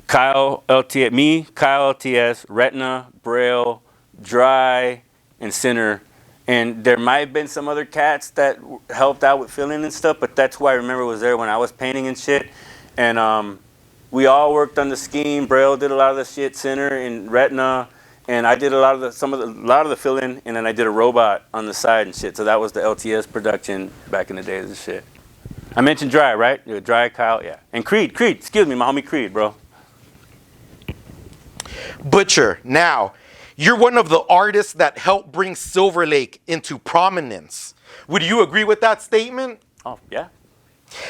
Kyle LTS, Retina, Braille, Dry, and Center. And there might have been some other cats that helped out with filling and stuff, but that's who I remember was there when I was painting and shit. And we all worked on the scheme. Braille did a lot of the shit, Center and Retina, and I did a lot of the filling, and then I did a robot on the side and shit. So that was the LTS production back in the days and shit. I mentioned Dry, right? Dry, Kyle, yeah. And Creed, excuse me, my homie Creed, bro. Butcher, now, you're one of the artists that helped bring Silver Lake into prominence. Would you agree with that statement? Oh, yeah.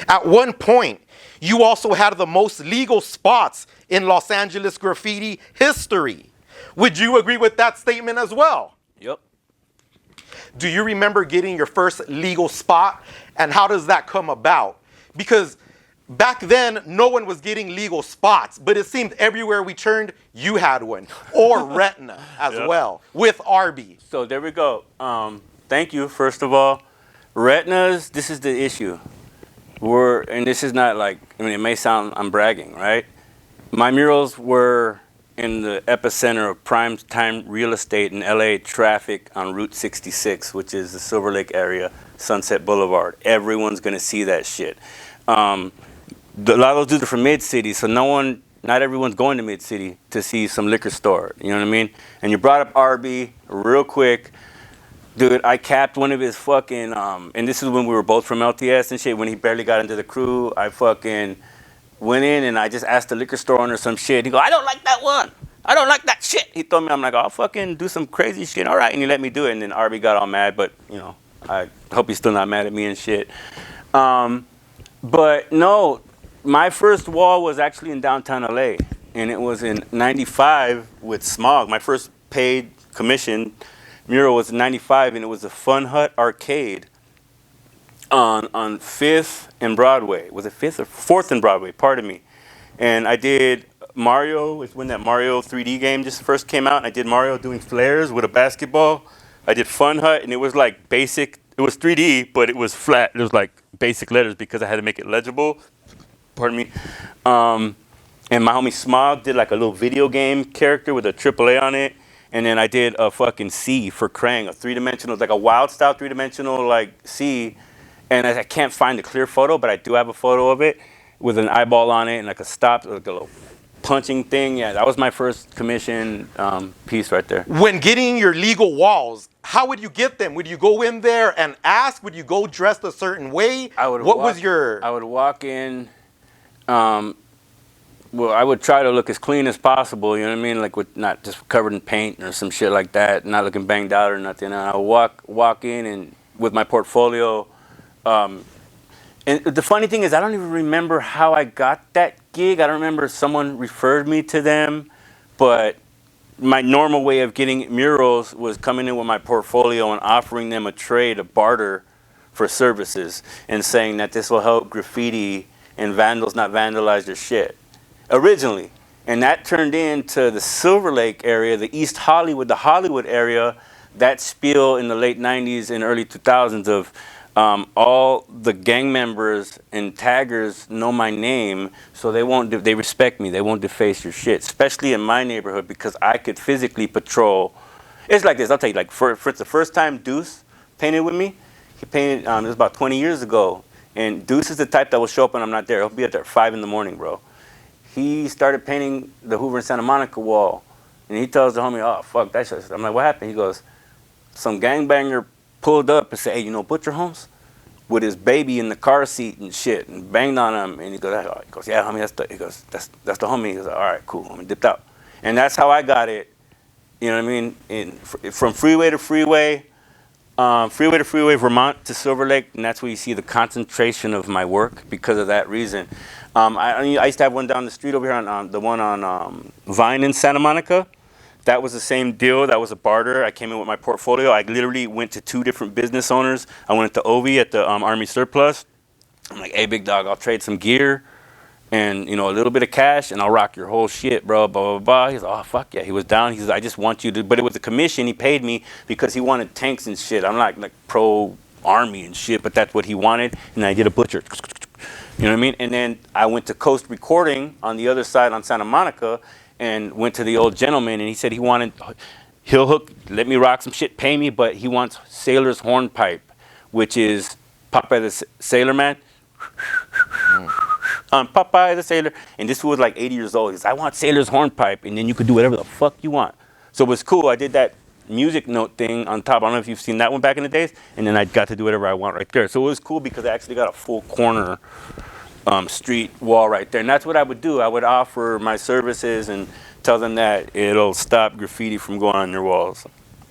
At one point, you also had the most legal spots in Los Angeles graffiti history. Would you agree with that statement as well? Yep. Do you remember getting your first legal spot, and how does that come about? Because back then, no one was getting legal spots, but it seemed everywhere we turned, you had one, or Retina as well, with RB. So there we go. Thank you, first of all. Retinas, this is the issue. And this is not like, I mean, it may sound I'm bragging, right? My murals were in the epicenter of prime time real estate in LA traffic on Route 66, which is the Silver Lake area, Sunset Boulevard. Everyone's gonna see that shit. A lot of those dudes are from mid-city, so not everyone's going to mid-city to see some liquor store, you know what I mean? And you brought up RB real quick. Dude, I capped one of his fucking, and this is when we were both from LTS and shit, when he barely got into the crew. I fucking went in and I just asked the liquor store owner some shit. He go, I don't like that one. I don't like that shit. He told me, I'm like, I'll fucking do some crazy shit. All right, and he let me do it. And then RB got all mad, but, you know, I hope he's still not mad at me and shit. But no, my first wall was actually in downtown LA, and it was in 95 with Smog. My first paid commission mural was in 95, and it was a Fun Hut arcade on 5th and Broadway. Was it 5th or 4th and Broadway? Pardon me. And I did Mario. It's when that Mario 3D game just first came out, and I did Mario doing flares with a basketball. I did Fun Hut, and it was like basic. It was 3D, but it was flat. It was like basic letters because I had to make it legible. Pardon me. And my homie Smog did like a little video game character with a AAA on it. And then I did a fucking C for Krang, a three-dimensional, like a wild style three-dimensional like C. And I can't find a clear photo, but I do have a photo of it with an eyeball on it and like a stop, like a little punching thing. Yeah, that was my first commission piece right there. When getting your legal walls, how would you get them? Would you go in there and ask? Would you go dressed a certain way? I would walk in. Well, I would try to look as clean as possible, you know what I mean? Like with not just covered in paint or some shit like that, not looking banged out or nothing. And I would walk in and with my portfolio. And the funny thing is, I don't even remember how I got that gig. I don't remember if someone referred me to them, but my normal way of getting murals was coming in with my portfolio and offering them a trade, a barter for services, and saying that this will help graffiti and vandals not vandalize their shit. Originally, and that turned into the Silver Lake area, the East Hollywood, the Hollywood area, that spiel in the late 90s and early 2000s of all the gang members and taggers know my name, so they respect me, they won't deface your shit, especially in my neighborhood because I could physically patrol. It's like this, I'll tell you, like for the first time Deuce painted with me, he painted, it was about 20 years ago, and Deuce is the type that will show up when I'm not there. He'll be up there at 5 in the morning, bro. He started painting the Hoover and Santa Monica wall. And he tells the homie, oh, fuck that shit. I'm like, what happened? He goes, some gangbanger pulled up and said, hey, you know Butcher Holmes? With his baby in the car seat and shit, and banged on him. And he goes, yeah, homie, that's the homie. He goes, all right, cool. Homie dipped out. And that's how I got it, you know what I mean? From freeway to freeway, Vermont to Silver Lake, and that's where you see the concentration of my work because of that reason. I used to have one down the street over here on the one on Vine in Santa Monica. That was the same deal. That was a barter. I came in with my portfolio. I literally went to 2 different business owners. I went to Ovi at the Army Surplus. I'm like, hey, big dog, I'll trade some gear and, you know, a little bit of cash, and I'll rock your whole shit, bro, blah, blah, blah. He's like, oh, fuck yeah. He was down. He says, I just want you to, but it was a commission. He paid me because he wanted tanks and shit. I'm like pro-Army and shit, but that's what he wanted, and I did a Butcher. You know what I mean? And then I went to Coast Recording on the other side on Santa Monica and went to the old gentleman, and he said he'll let me rock some shit, pay me, but he wants Sailor's Hornpipe, which is Popeye the Sailor Man. Popeye the Sailor. And this was like 80 years old. He says, I want Sailor's Hornpipe, and then you could do whatever the fuck you want. So it was cool. I did that music note thing on top. I don't know if you've seen that one back in the days. And then I got to do whatever I want right there. So it was cool because I actually got a full corner street wall right there. And that's what I would do. I would offer my services and tell them that it'll stop graffiti from going on your walls.